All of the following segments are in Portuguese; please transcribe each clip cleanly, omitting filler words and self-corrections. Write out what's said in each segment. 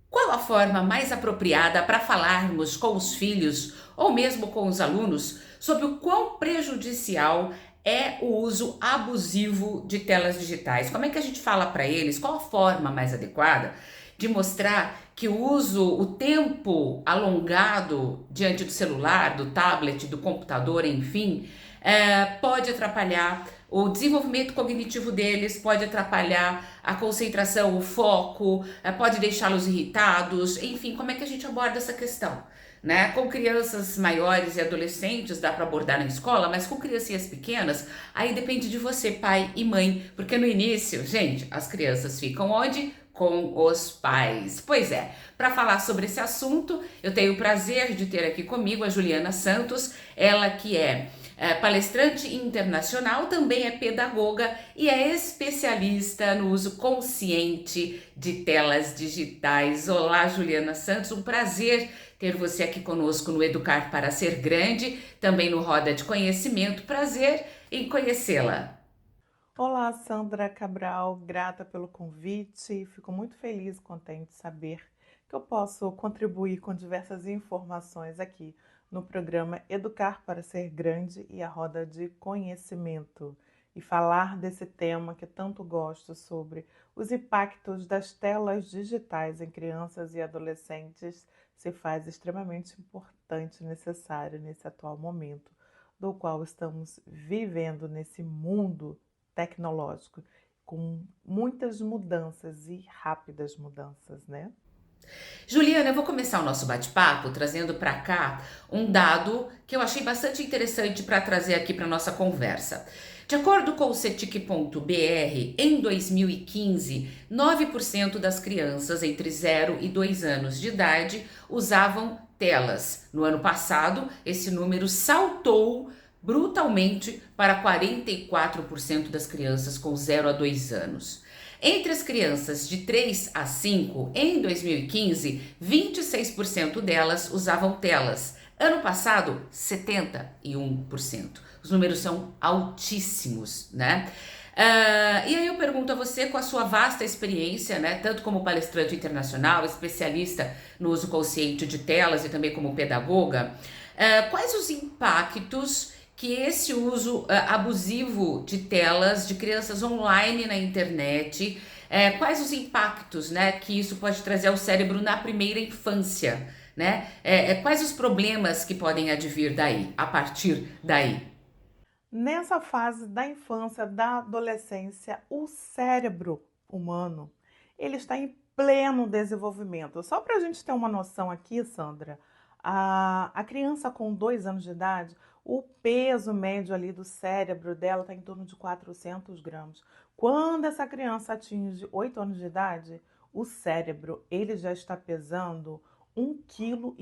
Qual a forma mais apropriada para falarmos com os filhos ou mesmo com os alunos sobre o quão prejudicial é o uso abusivo de telas digitais? Como é que a gente fala para eles? Qual a forma mais adequada de mostrar que o tempo alongado diante do celular, do tablet, do computador, enfim, pode atrapalhar o desenvolvimento cognitivo deles, pode atrapalhar a concentração, o foco, pode deixá-los irritados, enfim, como é que a gente aborda essa questão? Né? Com crianças maiores e adolescentes dá para abordar na escola, mas com criancinhas pequenas, aí depende de você, pai e mãe, porque no início, gente, as crianças ficam onde? Com os pais. Pois é, para falar sobre esse assunto, eu tenho o prazer de ter aqui comigo a Juliana Santos, ela que é palestrante internacional, também é pedagoga e é especialista no uso consciente de telas digitais. Olá, Juliana Santos, um prazer ter você aqui conosco no Educar para Ser Grande, também no Roda de Conhecimento. Prazer em conhecê-la. Olá, Sandra Cabral, grata pelo convite. Fico muito feliz e contente de saber que eu posso contribuir com diversas informações aqui no programa Educar para Ser Grande e a Roda de Conhecimento e falar desse tema que tanto gosto sobre os impactos das telas digitais em crianças e adolescentes se faz extremamente importante e necessário nesse atual momento do qual estamos vivendo nesse mundo tecnológico, com muitas mudanças e rápidas mudanças, né? Juliana, eu vou começar o nosso bate-papo trazendo para cá um dado que eu achei bastante interessante para trazer aqui para nossa conversa. De acordo com o CETIC.br, em 2015, 9% das crianças entre 0 e 2 anos de idade usavam telas. No ano passado, esse número saltou brutalmente para 44% das crianças com 0 a 2 anos. Entre as crianças de 3 a 5, em 2015, 26% delas usavam telas. Ano passado, 71%. Os números são altíssimos, né? E aí eu pergunto a você, com a sua vasta experiência, né, tanto como palestrante internacional, especialista no uso consciente de telas e também como pedagoga, quais os impactos que esse uso abusivo de telas de crianças online na internet, quais os impactos, né, que isso pode trazer ao cérebro na primeira infância, né? Quais os problemas que podem advir daí, a partir daí? Nessa fase da infância, da adolescência, o cérebro humano ele está em pleno desenvolvimento. Só para a gente ter uma noção aqui, Sandra, a criança com 2 anos de idade, o peso médio ali do cérebro dela está em torno de 400 gramas. Quando essa criança atinge 8 anos de idade, o cérebro ele já está pesando 1,2 kg.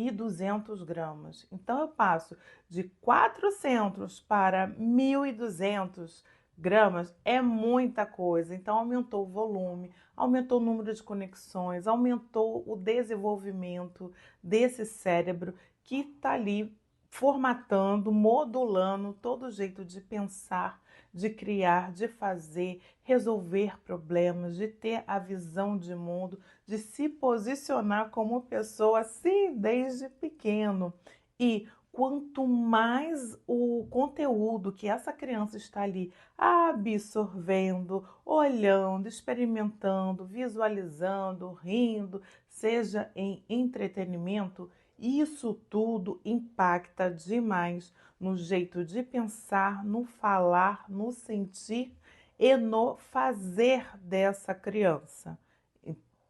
Então eu passo de 400 para 1.200 gramas, é muita coisa. Então aumentou o volume, aumentou o número de conexões, aumentou o desenvolvimento desse cérebro que está ali formatando, modulando todo jeito de pensar, de criar, de fazer, resolver problemas, de ter a visão de mundo, de se posicionar como pessoa assim desde pequeno. E quanto mais o conteúdo que essa criança está ali absorvendo, olhando, experimentando, visualizando, rindo, seja em entretenimento, isso tudo impacta demais no jeito de pensar, no falar, no sentir e no fazer dessa criança.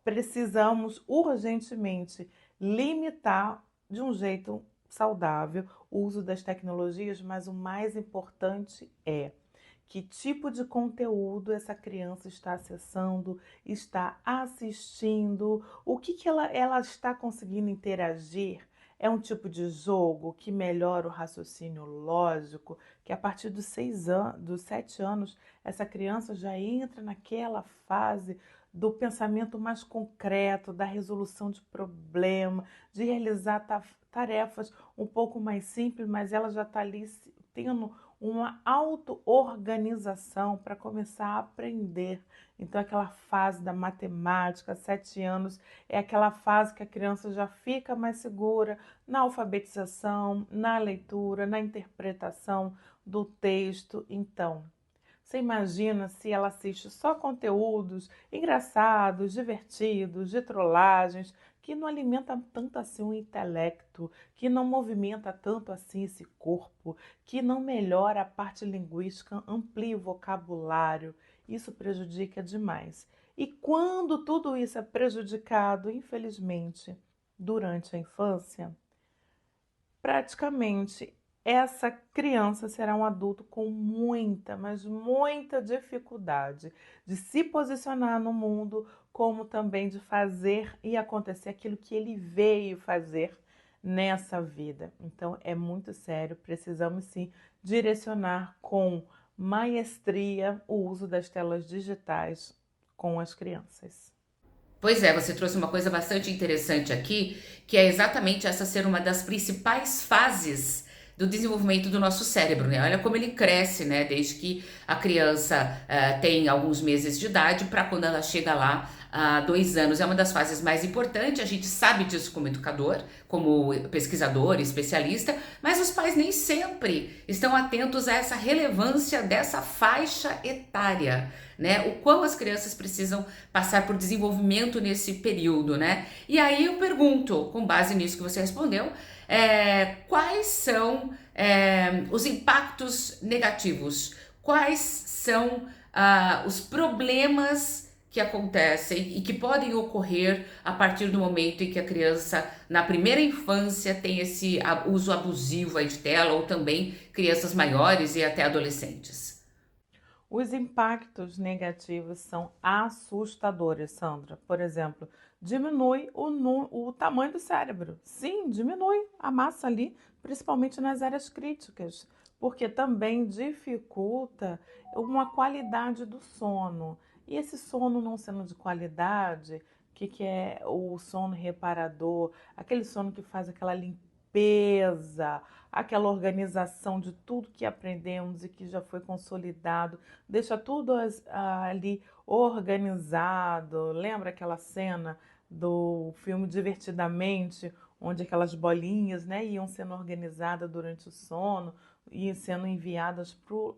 Precisamos urgentemente limitar de um jeito saudável o uso das tecnologias, mas o mais importante é que tipo de conteúdo essa criança está acessando, está assistindo, o que ela está conseguindo interagir. É um tipo de jogo que melhora o raciocínio lógico, que a partir dos 6 anos, dos 7 anos, essa criança já entra naquela fase do pensamento mais concreto, da resolução de problema, de realizar tarefas um pouco mais simples, mas ela já está ali tendo uma auto-organização para começar a aprender. Então, aquela fase da matemática, 7 anos, é aquela fase que a criança já fica mais segura na alfabetização, na leitura, na interpretação do texto. Então, você imagina se ela assiste só conteúdos engraçados, divertidos, de trollagens, que não alimenta tanto assim o intelecto, que não movimenta tanto assim esse corpo, que não melhora a parte linguística, amplia o vocabulário. Isso prejudica demais. E quando tudo isso é prejudicado, infelizmente, durante a infância, praticamente essa criança será um adulto com muita, mas muita dificuldade de se posicionar no mundo, como também de fazer e acontecer aquilo que ele veio fazer nessa vida. Então é muito sério, precisamos sim direcionar com maestria o uso das telas digitais com as crianças. Pois é, você trouxe uma coisa bastante interessante aqui, que é exatamente essa ser uma das principais fases do desenvolvimento do nosso cérebro, né? Olha como ele cresce, né? Desde que a criança tem alguns meses de idade para quando ela chega lá a 2 anos. É uma das fases mais importantes, a gente sabe disso como educador, como pesquisador, especialista, mas os pais nem sempre estão atentos a essa relevância dessa faixa etária, né? O quão as crianças precisam passar por desenvolvimento nesse período, né? E aí eu pergunto, com base nisso que você respondeu, quais são os impactos negativos? Quais são os problemas que acontecem e que podem ocorrer a partir do momento em que a criança, na primeira infância, tem esse uso abusivo aí de tela, ou também crianças maiores e até adolescentes? Os impactos negativos são assustadores, Sandra. Por exemplo, diminui o tamanho do cérebro. Sim, diminui a massa ali, principalmente nas áreas críticas, porque também dificulta uma qualidade do sono. E esse sono não sendo de qualidade, que é o sono reparador? Aquele sono que faz aquela limpeza, aquela organização de tudo que aprendemos e que já foi consolidado, deixa tudo ali organizado. Lembra aquela cena do filme Divertidamente, onde aquelas bolinhas, né, iam sendo organizadas durante o sono e sendo enviadas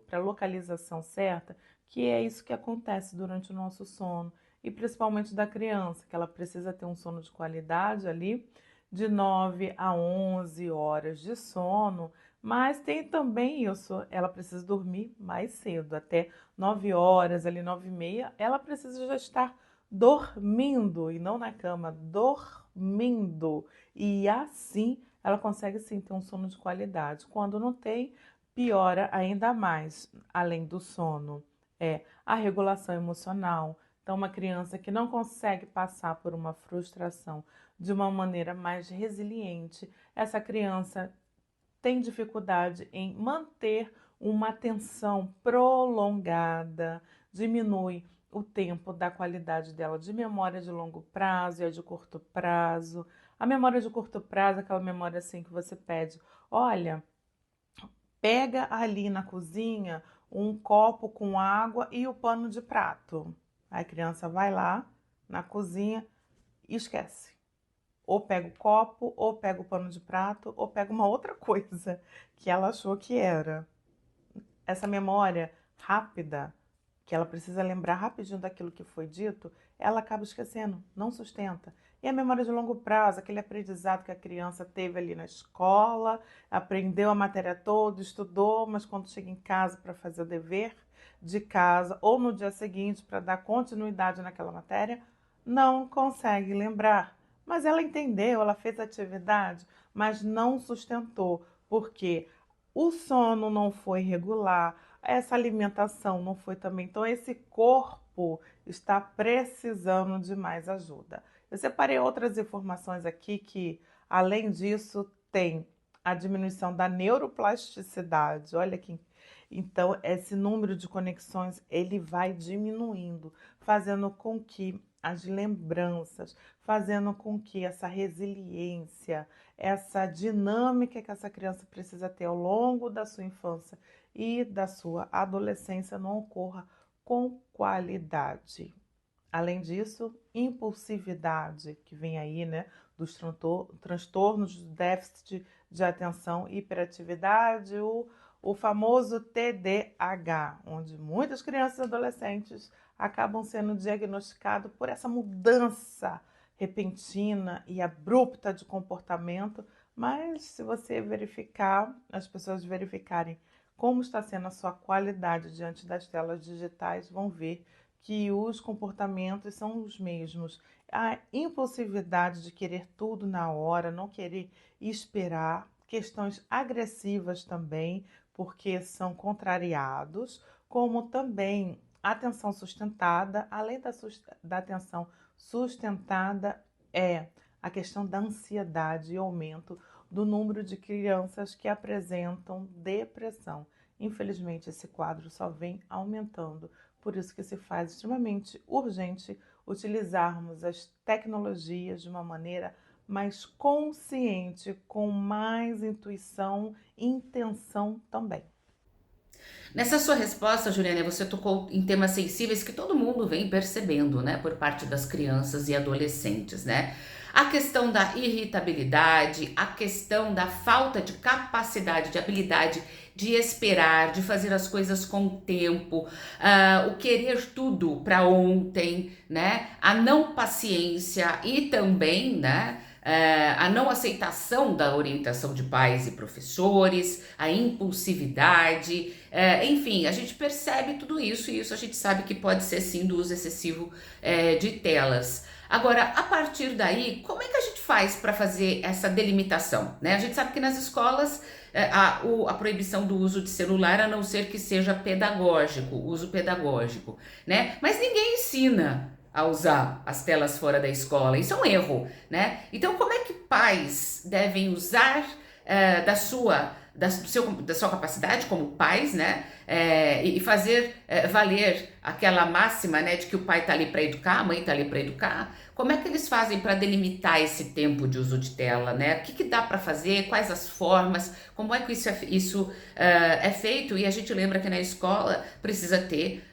para a localização certa? Que é isso que acontece durante o nosso sono. E principalmente da criança, que ela precisa ter um sono de qualidade ali, de 9 a 11 horas de sono, mas tem também isso, ela precisa dormir mais cedo, até 9 horas, ali 9h30, ela precisa já estar dormindo e não na cama, dormindo. E assim ela consegue sim ter um sono de qualidade. Quando não tem, piora ainda mais, além do sono, é a regulação emocional. Então, uma criança que não consegue passar por uma frustração de uma maneira mais resiliente, essa criança tem dificuldade em manter uma atenção prolongada, diminui o tempo da qualidade dela de memória de longo prazo e a de curto prazo. A memória de curto prazo é aquela memória assim que você pede, olha, pega ali na cozinha um copo com água e o pano de prato. Aí a criança vai lá na cozinha e esquece. Ou pega o copo, ou pega o pano de prato, ou pega uma outra coisa que ela achou que era. Essa memória rápida, que ela precisa lembrar rapidinho daquilo que foi dito, ela acaba esquecendo, não sustenta. E a memória de longo prazo, aquele aprendizado que a criança teve ali na escola, aprendeu a matéria toda, estudou, mas quando chega em casa para fazer o dever de casa, ou no dia seguinte para dar continuidade naquela matéria, não consegue lembrar. Mas ela entendeu, ela fez a atividade, mas não sustentou, porque o sono não foi regular, essa alimentação não foi também. Então, esse corpo está precisando de mais ajuda. Eu separei outras informações aqui que, além disso, tem a diminuição da neuroplasticidade. Olha que então esse número de conexões ele vai diminuindo, fazendo com que as lembranças, fazendo com que essa resiliência, essa dinâmica que essa criança precisa ter ao longo da sua infância e da sua adolescência não ocorra com qualidade. Além disso, impulsividade, que vem aí, né, dos transtornos de déficit de atenção e hiperatividade, o famoso TDAH, onde muitas crianças e adolescentes acabam sendo diagnosticados por essa mudança repentina e abrupta de comportamento, mas se você verificar, as pessoas verificarem como está sendo a sua qualidade diante das telas digitais, vão ver que os comportamentos são os mesmos. A impulsividade de querer tudo na hora, não querer esperar, questões agressivas também, porque são contrariados, como também atenção sustentada, além da atenção sustentada, é a questão da ansiedade e aumento do número de crianças que apresentam depressão. Infelizmente, esse quadro só vem aumentando, por isso que se faz extremamente urgente utilizarmos as tecnologias de uma maneira mais consciente, com mais intuição e intenção também. Nessa sua resposta, Juliana, você tocou em temas sensíveis que todo mundo vem percebendo, né, por parte das crianças e adolescentes, né? A questão da irritabilidade, a questão da falta de capacidade, de habilidade de esperar, de fazer as coisas com tempo, o querer tudo para ontem, né? A não paciência e também, né? A não aceitação da orientação de pais e professores, a impulsividade, enfim, a gente percebe tudo isso e isso a gente sabe que pode ser sim do uso excessivo de telas. Agora, a partir daí, como é que a gente faz para fazer essa delimitação, né? A gente sabe que nas escolas a proibição do uso de celular, a não ser que seja pedagógico, uso pedagógico, né? Mas ninguém ensina a usar as telas fora da escola. Isso é um erro, né? Então, como é que pais devem usar da sua capacidade como pais, né? E fazer valer aquela máxima, né, de que o pai está ali para educar, a mãe está ali para educar. Como é que eles fazem para delimitar esse tempo de uso de tela, né? O que dá para fazer? Quais as formas? Como é que isso é feito? E a gente lembra que na escola precisa ter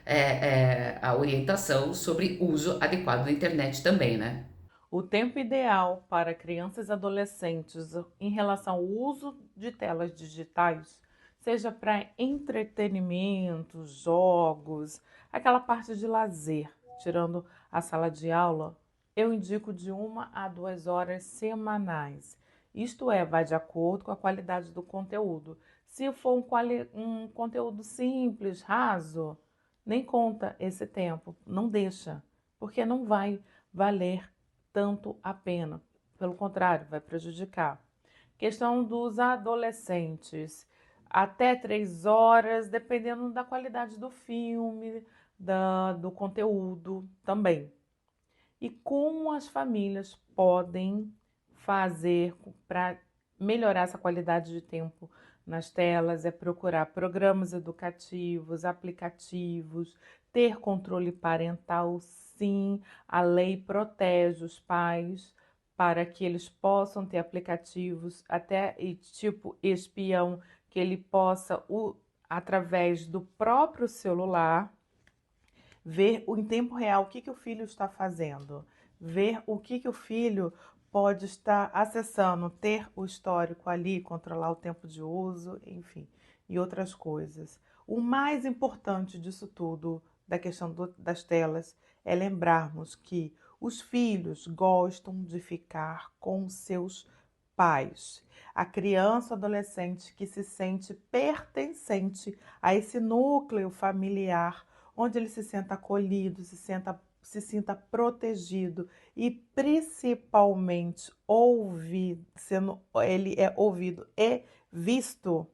a orientação sobre uso adequado da internet também, né? O tempo ideal para crianças e adolescentes em relação ao uso de telas digitais, seja para entretenimento, jogos, aquela parte de lazer, tirando a sala de aula, eu indico de 1 a 2 horas semanais. Isto é, vai de acordo com a qualidade do conteúdo. Se for um conteúdo simples, raso, nem conta esse tempo, não deixa, porque não vai valer tanto a pena. Pelo contrário, vai prejudicar. Questão dos adolescentes. Até 3 horas, dependendo da qualidade do filme, do conteúdo também. E como as famílias podem fazer para melhorar essa qualidade de tempo nas telas, é procurar programas educativos, aplicativos, ter controle parental, sim. A lei protege os pais para que eles possam ter aplicativos, até tipo espião, que ele possa, através do próprio celular, ver em tempo real o que o filho está fazendo, ver o que o filho pode estar acessando, ter o histórico ali, controlar o tempo de uso, enfim, e outras coisas. O mais importante disso tudo, da questão das telas, é lembrarmos que os filhos gostam de ficar com seus pais. A criança ou adolescente que se sente pertencente a esse núcleo familiar, onde ele se senta acolhido, se sinta protegido e principalmente ele é ouvido e visto,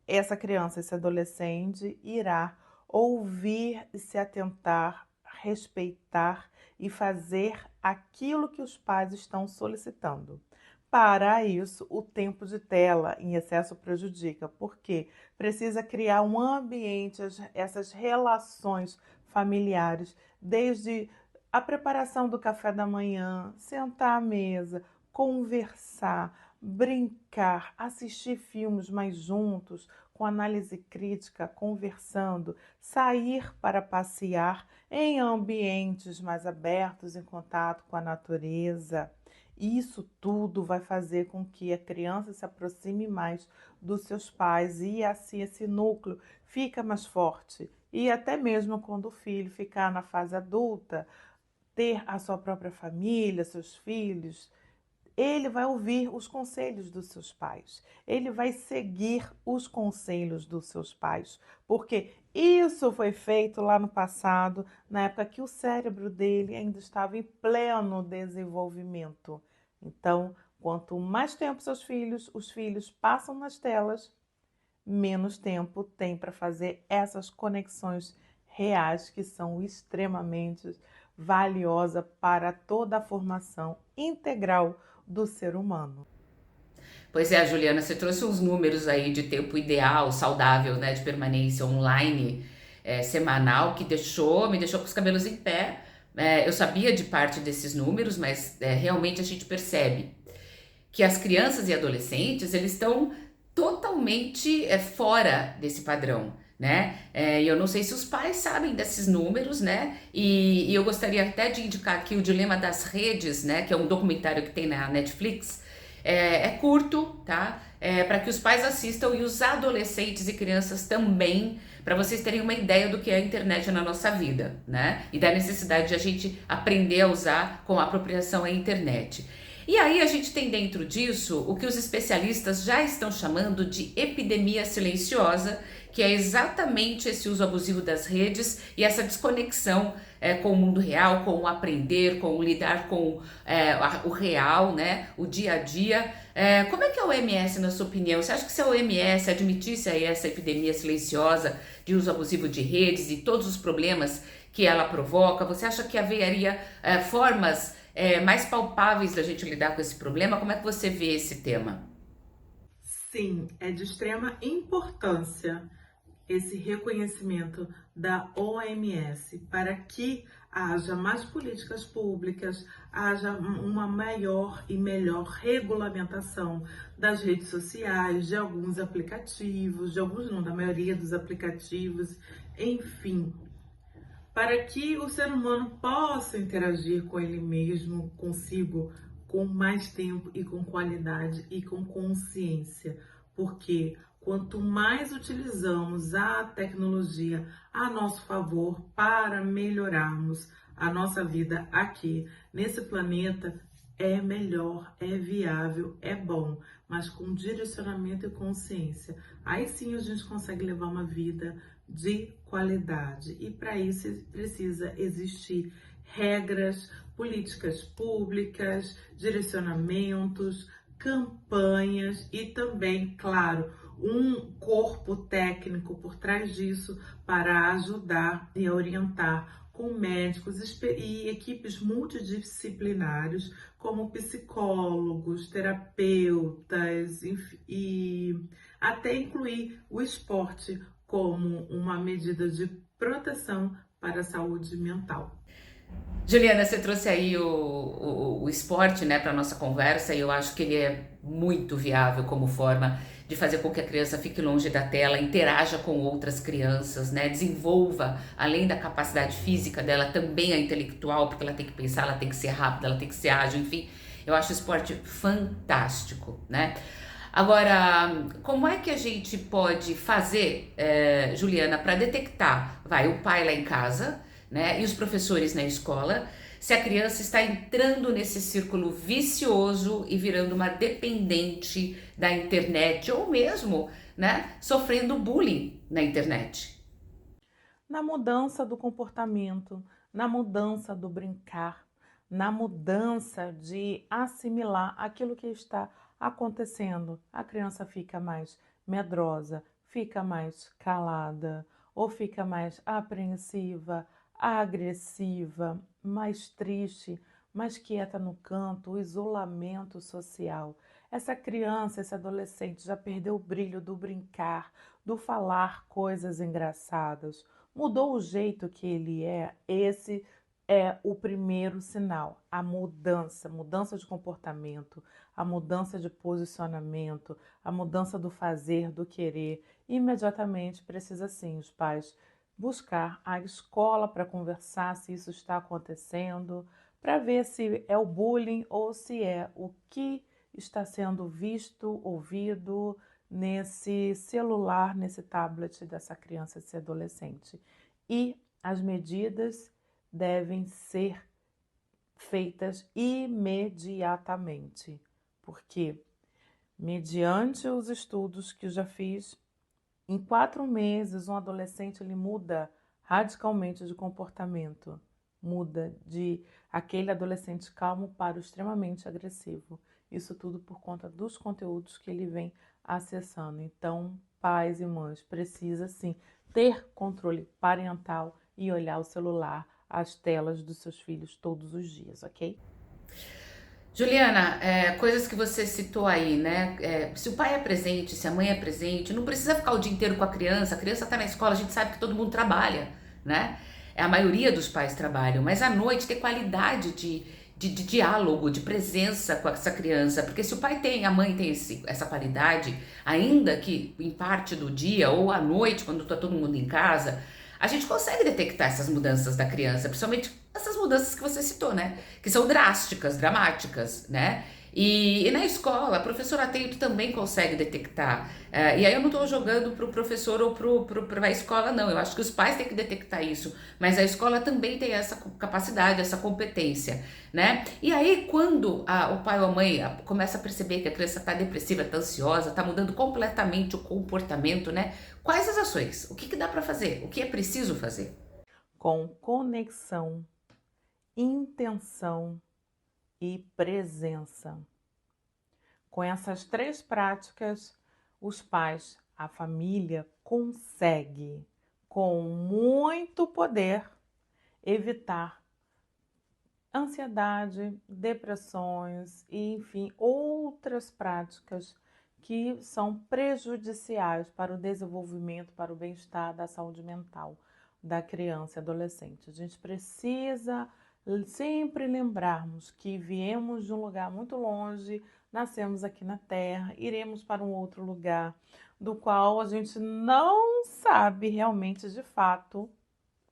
essa criança, esse adolescente irá ouvir e se atentar, respeitar e fazer aquilo que os pais estão solicitando. Para isso, o tempo de tela em excesso prejudica, porque precisa criar um ambiente, essas relações familiares, desde a preparação do café da manhã, sentar à mesa, conversar, brincar, assistir filmes mais juntos, com análise crítica, conversando, sair para passear em ambientes mais abertos, em contato com a natureza. Isso tudo vai fazer com que a criança se aproxime mais dos seus pais e assim esse núcleo fica mais forte. E até mesmo quando o filho ficar na fase adulta, ter a sua própria família, seus filhos, ele vai ouvir os conselhos dos seus pais, ele vai seguir os conselhos dos seus pais, porque isso foi feito lá no passado, na época que o cérebro dele ainda estava em pleno desenvolvimento. Então, quanto mais tempo os filhos passam nas telas, menos tempo tem para fazer essas conexões reais que são extremamente valiosas para toda a formação integral do ser humano. Pois é, Juliana, você trouxe uns números aí de tempo ideal, saudável, né, de permanência online semanal, que me deixou com os cabelos em pé. Eu sabia de parte desses números, mas realmente a gente percebe que as crianças e adolescentes, eles estão totalmente fora desse padrão, né? E eu não sei se os pais sabem desses números, né? E eu gostaria até de indicar aqui o Dilema das Redes, né? Que é um documentário que tem na Netflix. É curto, tá? Para que os pais assistam e os adolescentes e crianças também, para vocês terem uma ideia do que é a internet na nossa vida, né? E da necessidade de a gente aprender a usar com apropriação a internet. E aí a gente tem dentro disso o que os especialistas já estão chamando de epidemia silenciosa, que é exatamente esse uso abusivo das redes e essa desconexão com o mundo real, com o aprender, com o lidar com o real, né, o dia a dia. Como é que é a OMS, na sua opinião? Você acha que se a OMS admitisse aí essa epidemia silenciosa de uso abusivo de redes e todos os problemas que ela provoca, você acha que haveria formas mais palpáveis da gente lidar com esse problema? Como é que você vê esse tema? Sim, é de extrema importância esse reconhecimento da OMS para que haja mais políticas públicas, haja uma maior e melhor regulamentação das redes sociais, de alguns aplicativos, de alguns não, da maioria dos aplicativos, enfim, para que o ser humano possa interagir com ele mesmo, consigo, com mais tempo e com qualidade e com consciência. Porque quanto mais utilizamos a tecnologia a nosso favor para melhorarmos a nossa vida aqui nesse planeta, é melhor, é viável, é bom, mas com direcionamento e consciência. Aí sim a gente consegue levar uma vida de qualidade. E para isso precisa existir regras, políticas públicas, direcionamentos, campanhas e também, claro, um corpo técnico por trás disso para ajudar e orientar com médicos e equipes multidisciplinares, como psicólogos, terapeutas, e até incluir o esporte como uma medida de proteção para a saúde mental. Juliana, você trouxe aí o esporte, né, para nossa conversa, e eu acho que ele é muito viável como forma de fazer com que a criança fique longe da tela, interaja com outras crianças, né, desenvolva, além da capacidade física dela, também a intelectual, porque ela tem que pensar, ela tem que ser rápida, ela tem que ser ágil, enfim. Eu acho o esporte fantástico, né? Agora, como é que a gente pode fazer, Juliana, para detectar, o pai lá em casa, né, e os professores na escola, se a criança está entrando nesse círculo vicioso e virando uma dependente da internet ou mesmo, né, sofrendo bullying na internet? Na mudança do comportamento, na mudança do brincar, na mudança de assimilar aquilo que está acontecendo. A criança fica mais medrosa, fica mais calada, ou fica mais apreensiva, agressiva, mais triste, mais quieta no canto, o isolamento social. Essa criança, esse adolescente já perdeu o brilho do brincar, do falar coisas engraçadas, mudou o jeito que ele é, esse é o primeiro sinal, a mudança de comportamento, a mudança de posicionamento, a mudança do fazer, do querer. Imediatamente precisa sim os pais buscar a escola para conversar se isso está acontecendo, para ver se é o bullying ou se é o que está sendo visto, ouvido nesse celular, nesse tablet dessa criança, desse adolescente. E as medidas devem ser feitas imediatamente, porque, mediante os estudos que eu já fiz, em 4 meses um adolescente ele muda radicalmente de comportamento, muda de aquele adolescente calmo para o extremamente agressivo. Isso tudo por conta dos conteúdos que ele vem acessando. Então, pais e mães precisam sim ter controle parental e olhar o celular, as telas dos seus filhos todos os dias, ok? Juliana, coisas que você citou aí, né? Se o pai é presente, se a mãe é presente, não precisa ficar o dia inteiro com a criança está na escola, a gente sabe que todo mundo trabalha, né? A maioria dos pais trabalham, mas à noite ter qualidade de diálogo, de presença com essa criança, porque se o pai tem, a mãe tem essa qualidade, ainda que em parte do dia ou à noite, quando está todo mundo em casa, a gente consegue detectar essas mudanças da criança, principalmente essas mudanças que você citou, né? Que são drásticas, dramáticas, né? E na escola, a professora atento também consegue detectar. E aí eu não estou jogando para o professor ou para a escola, não. Eu acho que os pais têm que detectar isso. Mas a escola também tem essa capacidade, essa competência, né? E aí, quando o pai ou a mãe começa a perceber que a criança está depressiva, está ansiosa, está mudando completamente o comportamento, né? Quais as ações? O que dá para fazer? O que é preciso fazer? Com conexão, intenção e presença. Com essas 3 práticas, os pais, a família consegue, com muito poder, evitar ansiedade, depressões e, enfim, outras práticas que são prejudiciais para o desenvolvimento, para o bem-estar da saúde mental da criança e adolescente. A gente precisa sempre lembrarmos que viemos de um lugar muito longe, nascemos aqui na Terra, iremos para um outro lugar, do qual a gente não sabe realmente de fato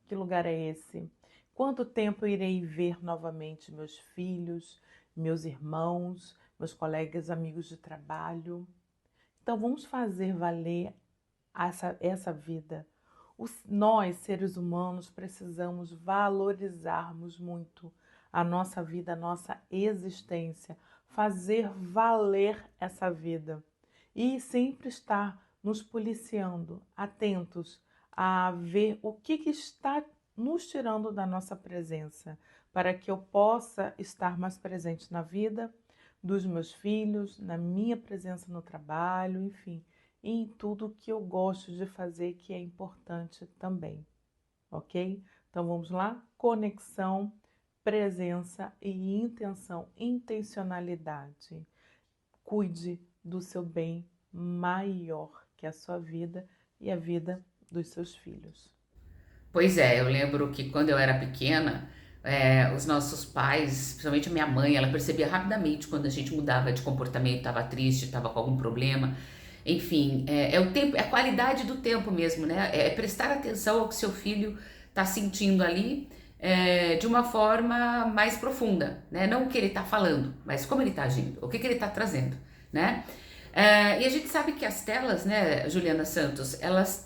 que lugar é esse. Quanto tempo irei ver novamente meus filhos, meus irmãos, meus colegas, amigos de trabalho? Então vamos fazer valer essa vida. Nós, seres humanos, precisamos valorizarmos muito a nossa vida, a nossa existência, fazer valer essa vida e sempre estar nos policiando, atentos a ver o que está nos tirando da nossa presença, para que eu possa estar mais presente na vida dos meus filhos, na minha presença no trabalho, enfim, em tudo que eu gosto de fazer que é importante também, ok? Então vamos lá? Conexão, presença e intenção, intencionalidade. Cuide do seu bem maior, que é a sua vida e a vida dos seus filhos. Pois é, eu lembro que quando eu era pequena, os nossos pais, principalmente a minha mãe, ela percebia rapidamente quando a gente mudava de comportamento, estava triste, estava com algum problema. Enfim, é o tempo, é a qualidade do tempo mesmo, né? É prestar atenção ao que seu filho está sentindo ali, de uma forma mais profunda, né? Não o que ele está falando, mas como ele está agindo, o que ele está trazendo, né? E a gente sabe que as telas, né, Juliana Santos, elas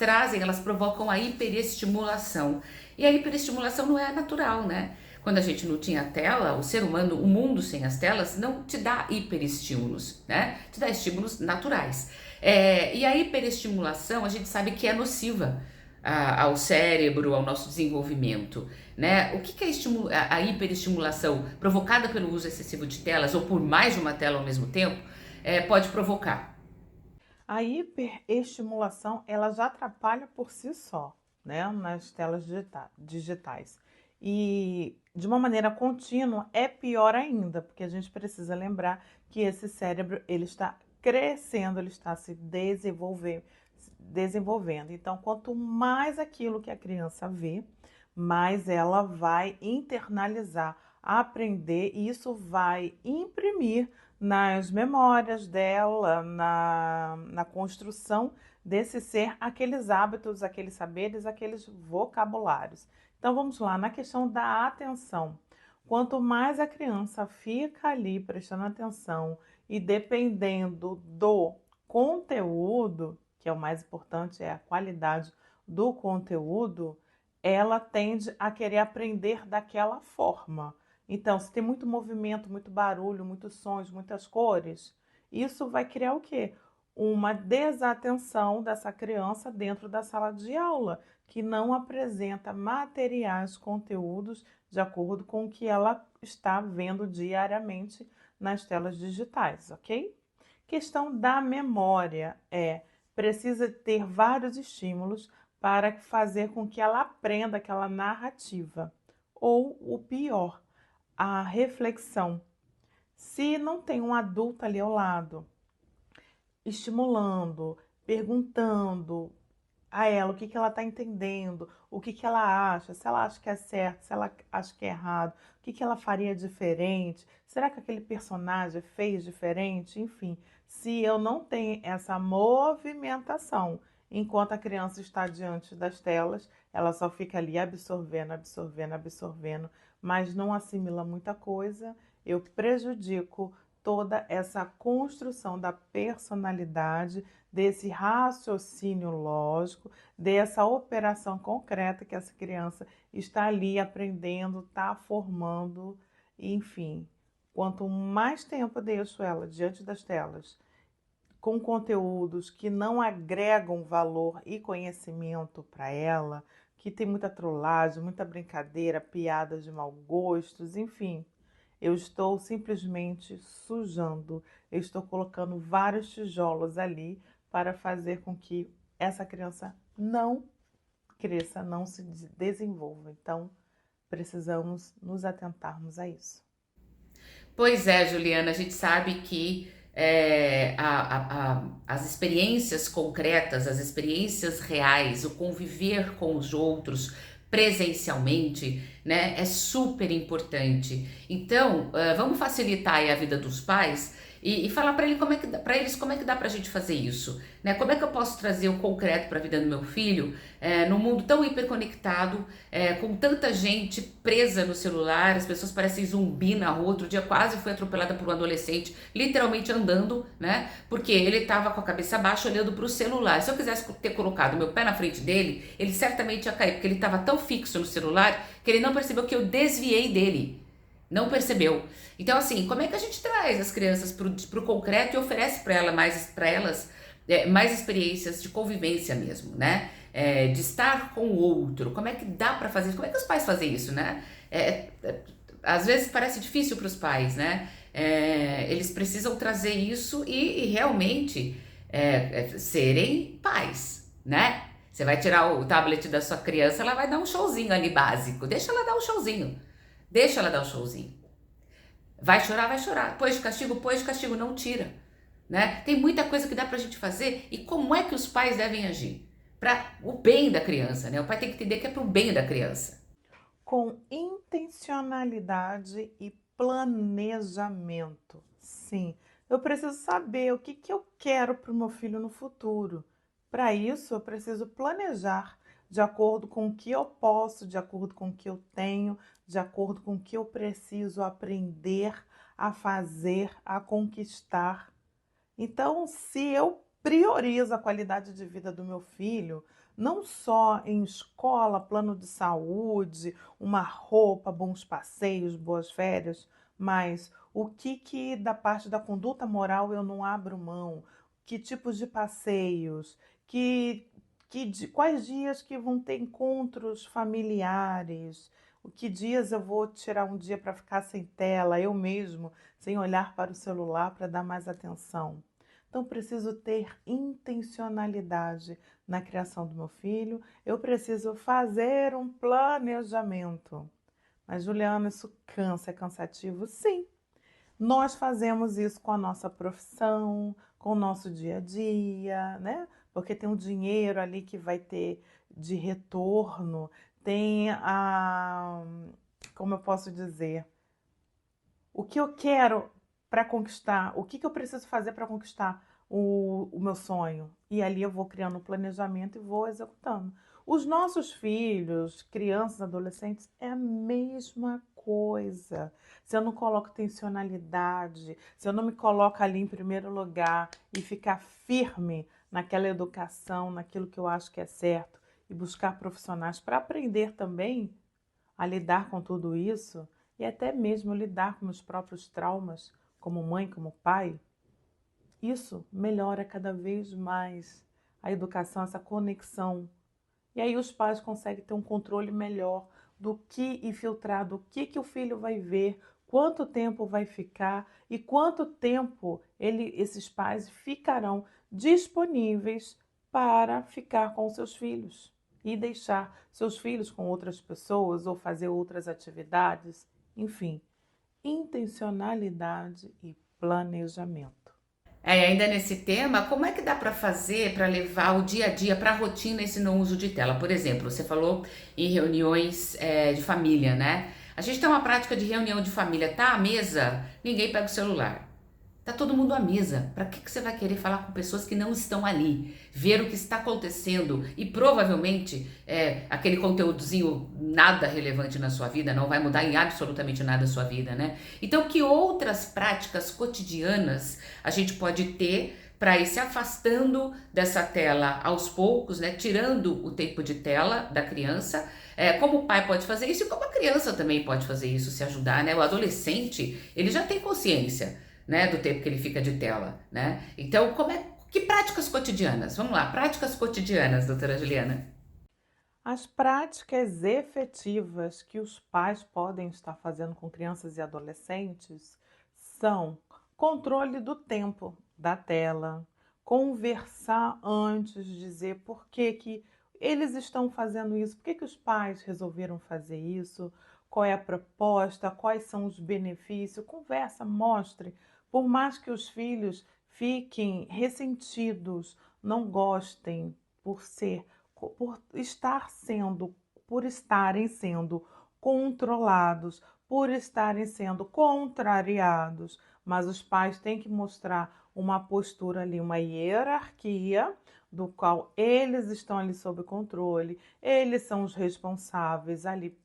provocam a hiperestimulação. E a hiperestimulação não é natural, né? Quando a gente não tinha tela, o ser humano, o mundo sem as telas, não te dá hiperestímulos, né? Te dá estímulos naturais. E a hiperestimulação, a gente sabe que é nociva ao cérebro, ao nosso desenvolvimento, né? O que é a hiperestimulação provocada pelo uso excessivo de telas ou por mais de uma tela ao mesmo tempo? Pode provocar. A hiperestimulação, ela já atrapalha por si só, né, nas telas digitais. E de uma maneira contínua é pior ainda, porque a gente precisa lembrar que esse cérebro, ele está crescendo, ele está se desenvolvendo. Então, quanto mais aquilo que a criança vê, mais ela vai internalizar, aprender, e isso vai imprimir nas memórias dela, na construção desse ser, aqueles hábitos, aqueles saberes, aqueles vocabulários. Então vamos lá, na questão da atenção. Quanto mais a criança fica ali prestando atenção e dependendo do conteúdo, que é o mais importante, é a qualidade do conteúdo, ela tende a querer aprender daquela forma. Então, se tem muito movimento, muito barulho, muitos sons, muitas cores, isso vai criar o quê? Uma desatenção dessa criança dentro da sala de aula, que não apresenta materiais, conteúdos de acordo com o que ela está vendo diariamente nas telas digitais, ok? Questão da memória precisa ter vários estímulos para fazer com que ela aprenda aquela narrativa. Ou o pior, a reflexão. Se não tem um adulto ali ao lado, estimulando, perguntando a ela o que ela está entendendo, o que ela acha, se ela acha que é certo, se ela acha que é errado, o que ela faria diferente, será que aquele personagem fez diferente, enfim. Se eu não tenho essa movimentação, enquanto a criança está diante das telas, ela só fica ali absorvendo, absorvendo, absorvendo, mas não assimila muita coisa, eu prejudico toda essa construção da personalidade, desse raciocínio lógico, dessa operação concreta que essa criança está ali aprendendo, está formando, enfim. Quanto mais tempo eu deixo ela diante das telas, com conteúdos que não agregam valor e conhecimento para ela, que tem muita trollagem, muita brincadeira, piadas de mau gostos, enfim, eu estou simplesmente sujando, eu estou colocando vários tijolos ali para fazer com que essa criança não cresça, não se desenvolva. Então, precisamos nos atentarmos a isso. Pois é, Juliana, a gente sabe que as experiências concretas, as experiências reais, o conviver com os outros presencialmente, né, é super importante. Então, vamos facilitar aí a vida dos pais e falar para ele para eles como é que dá para a gente fazer isso, né? Como é que eu posso trazer o concreto para a vida do meu filho, num mundo tão hiperconectado, com tanta gente presa no celular, as pessoas parecem zumbi na rua. Outro dia quase fui atropelada por um adolescente, literalmente andando, né? Porque ele estava com a cabeça baixa olhando para o celular. Se eu quisesse ter colocado meu pé na frente dele, ele certamente ia cair, porque ele estava tão fixo no celular que ele não percebeu que eu desviei dele. Não percebeu. Então, assim, como é que a gente traz as crianças pro concreto e oferece para elas mais experiências de convivência mesmo, né? De estar com o outro. Como é que dá para fazer? Como é que os pais fazem isso, né? Às vezes parece difícil para os pais, né? Eles precisam trazer isso e realmente serem pais, né? Você vai tirar o tablet da sua criança, ela vai dar um showzinho ali básico. Deixa ela dar um showzinho. Deixa ela dar um showzinho. Vai chorar, vai chorar. Pôs de castigo, não tira. Né? Tem muita coisa que dá pra gente fazer e como é que os pais devem agir? Para o bem da criança, né? O pai tem que entender que é pro bem da criança. Com intencionalidade e planejamento. Sim, eu preciso saber o que eu quero para o meu filho no futuro. Para isso, eu preciso planejar de acordo com o que eu posso, de acordo com o que eu tenho, de acordo com o que eu preciso aprender a fazer, a conquistar. Então, se eu priorizo a qualidade de vida do meu filho, não só em escola, plano de saúde, uma roupa, bons passeios, boas férias, mas o que da parte da conduta moral eu não abro mão? Que tipos de passeios? Quais dias que vão ter encontros familiares? O que dias eu vou tirar um dia para ficar sem tela, eu mesmo, sem olhar para o celular para dar mais atenção? Então, preciso ter intencionalidade na criação do meu filho, eu preciso fazer um planejamento. Mas, Juliana, isso cansa, é cansativo? Sim. Nós fazemos isso com a nossa profissão, com o nosso dia a dia, né? porque tem um dinheiro ali que vai ter de retorno, tem como eu posso dizer, o que eu quero para conquistar, o que eu preciso fazer para conquistar o meu sonho. E ali eu vou criando um planejamento e vou executando. Os nossos filhos, crianças, adolescentes, é a mesma coisa. Se eu não coloco intencionalidade, se eu não me coloco ali em primeiro lugar e ficar firme naquela educação, naquilo que eu acho que é certo, e buscar profissionais para aprender também a lidar com tudo isso e até mesmo lidar com os próprios traumas, como mãe, como pai, isso melhora cada vez mais a educação, essa conexão. E aí os pais conseguem ter um controle melhor do que infiltrar, do que o filho vai ver, quanto tempo vai ficar e quanto tempo esses pais ficarão disponíveis para ficar com seus filhos e deixar seus filhos com outras pessoas ou fazer outras atividades, enfim, intencionalidade e planejamento. Ainda nesse tema, como é que dá para fazer para levar o dia a dia para a rotina esse não uso de tela? Por exemplo, você falou em reuniões de família, né? A gente tem uma prática de reunião de família, tá à mesa, ninguém pega o celular. Tá todo mundo à mesa. Para que você vai querer falar com pessoas que não estão ali? Ver o que está acontecendo e provavelmente aquele conteúdozinho nada relevante na sua vida, não vai mudar em absolutamente nada a sua vida, né? Então, que outras práticas cotidianas a gente pode ter para ir se afastando dessa tela aos poucos, né? Tirando o tempo de tela da criança. Como o pai pode fazer isso e como a criança também pode fazer isso, se ajudar, né? O adolescente, ele já tem consciência, né, do tempo que ele fica de tela, né? Então, que práticas cotidianas? Vamos lá, práticas cotidianas, doutora Juliana. As práticas efetivas que os pais podem estar fazendo com crianças e adolescentes são controle do tempo da tela, conversar antes, dizer por que eles estão fazendo isso, por que os pais resolveram fazer isso, qual é a proposta, quais são os benefícios. Conversa, mostre. Por mais que os filhos fiquem ressentidos, não gostem por ser por estar sendo, por estarem sendo controlados, por estarem sendo contrariados, mas os pais têm que mostrar uma postura ali, uma hierarquia do qual eles estão ali sob controle, eles são os responsáveis ali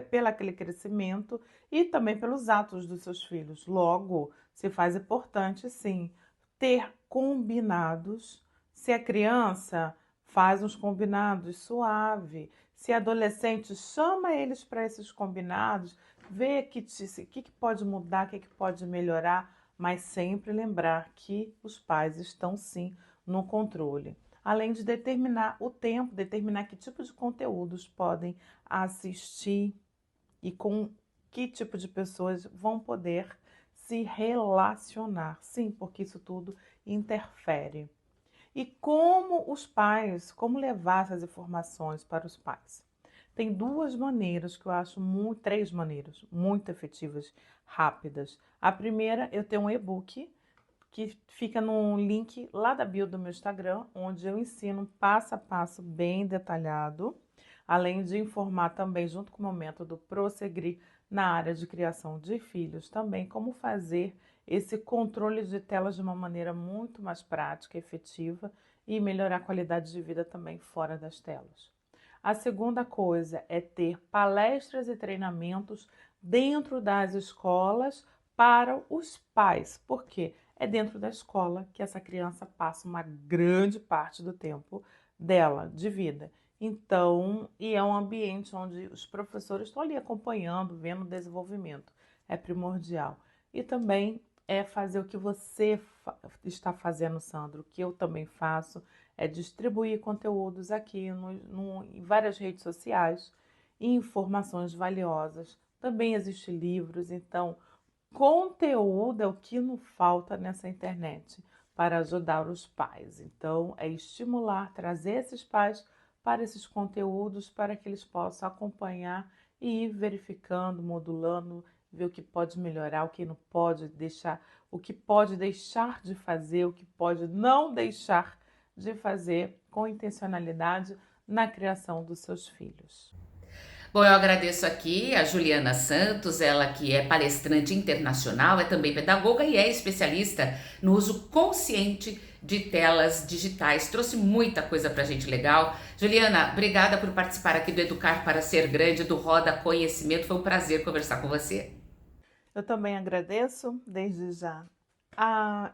pelo aquele crescimento e também pelos atos dos seus filhos. Logo, se faz importante, sim, ter combinados. Se a criança faz uns combinados suave. Se adolescente, chama eles para esses combinados, vê que pode mudar, que pode melhorar, mas sempre lembrar que os pais estão sim no controle. Além de determinar o tempo, determinar que tipo de conteúdos podem assistir e com que tipo de pessoas vão poder se relacionar. Sim, porque isso tudo interfere. E como levar essas informações para os pais? Tem duas maneiras que eu acho três maneiras muito efetivas, rápidas. A primeira, eu tenho um e-book que fica no link lá da bio do meu Instagram, onde eu ensino passo a passo bem detalhado, além de informar também, junto com o método Prosseguir na área de criação de filhos, também como fazer esse controle de telas de uma maneira muito mais prática, efetiva e melhorar a qualidade de vida também fora das telas. A segunda coisa é ter palestras e treinamentos dentro das escolas para os pais. Por quê? É dentro da escola que essa criança passa uma grande parte do tempo dela, de vida. Então, e é um ambiente onde os professores estão ali acompanhando, vendo o desenvolvimento. É primordial. E também é fazer o que você está fazendo, Sandro, o que eu também faço, é distribuir conteúdos aqui em várias redes sociais e informações valiosas. Também existem livros, então conteúdo é o que não falta nessa internet para ajudar os pais. Então, é estimular, trazer esses pais para esses conteúdos para que eles possam acompanhar e ir verificando, modulando, ver o que pode melhorar, o que não pode deixar, o que pode deixar de fazer, o que pode não deixar de fazer com intencionalidade na criação dos seus filhos. Bom, eu agradeço aqui a Juliana Santos, ela que é palestrante internacional, é também pedagoga e é especialista no uso consciente de telas digitais. Trouxe muita coisa pra gente legal. Juliana, obrigada por participar aqui do Educar para Ser Grande, do Roda Conhecimento. Foi um prazer conversar com você. Eu também agradeço desde já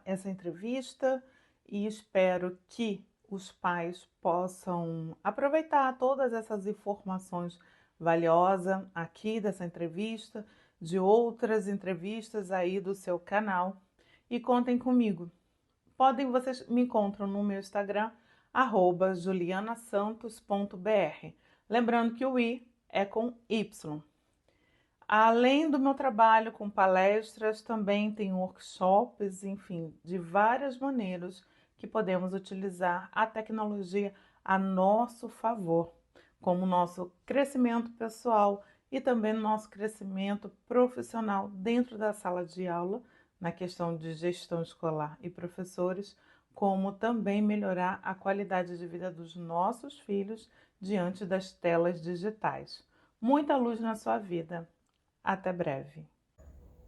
essa entrevista e espero que os pais possam aproveitar todas essas informações valiosas aqui dessa entrevista, de outras entrevistas aí do seu canal e contem comigo. Vocês me encontram no meu Instagram, @julianasantos.br. Lembrando que o I é com Y. Além do meu trabalho com palestras, também tem workshops, enfim, de várias maneiras que podemos utilizar a tecnologia a nosso favor, como nosso crescimento pessoal e também nosso crescimento profissional dentro da sala de aula, na questão de gestão escolar e professores, como também melhorar a qualidade de vida dos nossos filhos diante das telas digitais. Muita luz na sua vida. Até breve.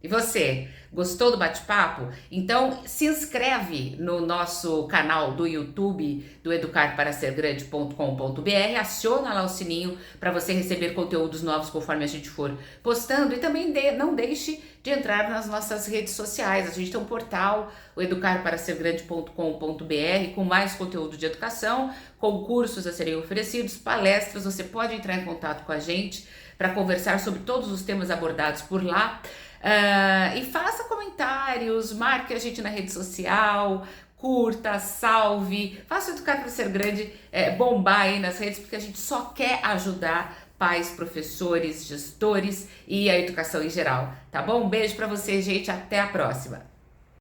E você, gostou do bate-papo? Então se inscreve no nosso canal do YouTube do educarparasergrande.com.br, aciona lá o sininho para você receber conteúdos novos conforme a gente for postando e também não deixe de entrar nas nossas redes sociais. A gente tem um portal, o educarparasergrande.com.br, com mais conteúdo de educação, concursos a serem oferecidos, palestras. Você pode entrar em contato com a gente para conversar sobre todos os temas abordados por lá. E faça comentários, marque a gente na rede social, curta, salve, faça o Educar para Ser Grande bombar aí nas redes, porque a gente só quer ajudar pais, professores, gestores e a educação em geral, tá bom? Um beijo para vocês, gente, até a próxima!